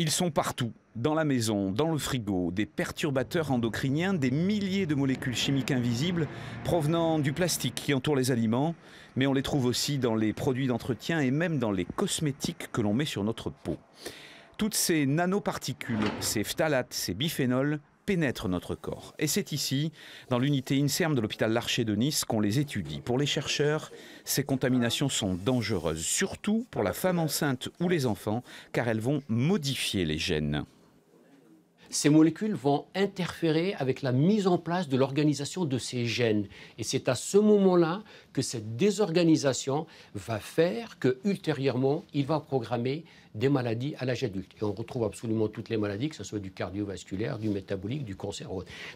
Ils sont partout, dans la maison, dans le frigo, des perturbateurs endocriniens, des milliers de molécules chimiques invisibles provenant du plastique qui entoure les aliments, mais on les trouve aussi dans les produits d'entretien et même dans les cosmétiques que l'on met sur notre peau. Toutes ces nanoparticules, ces phtalates, ces biphénols, pénètrent notre corps. Et c'est ici, dans l'unité INSERM de l'hôpital Larcher de Nice, qu'on les étudie. Pour les chercheurs, ces contaminations sont dangereuses, surtout pour la femme enceinte ou les enfants, car elles vont modifier les gènes. Ces molécules vont interférer avec la mise en place de l'organisation de ces gènes. Et c'est à ce moment-là que cette désorganisation va faire que, ultérieurement, il va programmer des maladies à l'âge adulte. Et on retrouve absolument toutes les maladies, que ce soit du cardiovasculaire, du métabolique, du cancer.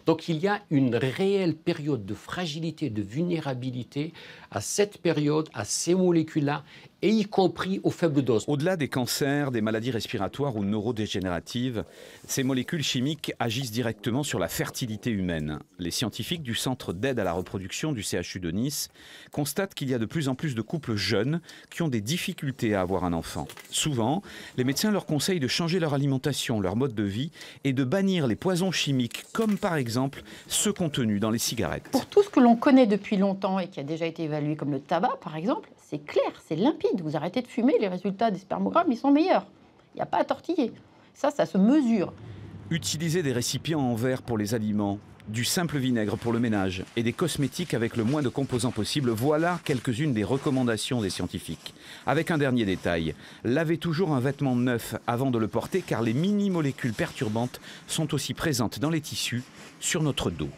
Donc il y a une réelle période de fragilité, de vulnérabilité à cette période, à ces molécules-là, et y compris aux faibles doses. Au-delà des cancers, des maladies respiratoires ou neurodégénératives, ces molécules chimiques agissent directement sur la fertilité humaine. Les scientifiques du Centre d'aide à la reproduction du CHU de Nice constatent qu'il y a de plus en plus de couples jeunes qui ont des difficultés à avoir un enfant. Souvent, les médecins leur conseillent de changer leur alimentation, leur mode de vie et de bannir les poisons chimiques, comme par exemple ceux contenus dans les cigarettes. Pour tout ce que l'on connaît depuis longtemps et qui a déjà été évalué comme le tabac, par exemple, c'est clair, c'est limpide. Vous arrêtez de fumer, les résultats des spermogrammes, ils sont meilleurs. Il n'y a pas à tortiller. Ça se mesure. Utiliser des récipients en verre pour les aliments, du simple vinaigre pour le ménage et des cosmétiques avec le moins de composants possible, voilà quelques-unes des recommandations des scientifiques. Avec un dernier détail, lavez toujours un vêtement neuf avant de le porter car les mini-molécules perturbantes sont aussi présentes dans les tissus sur notre dos.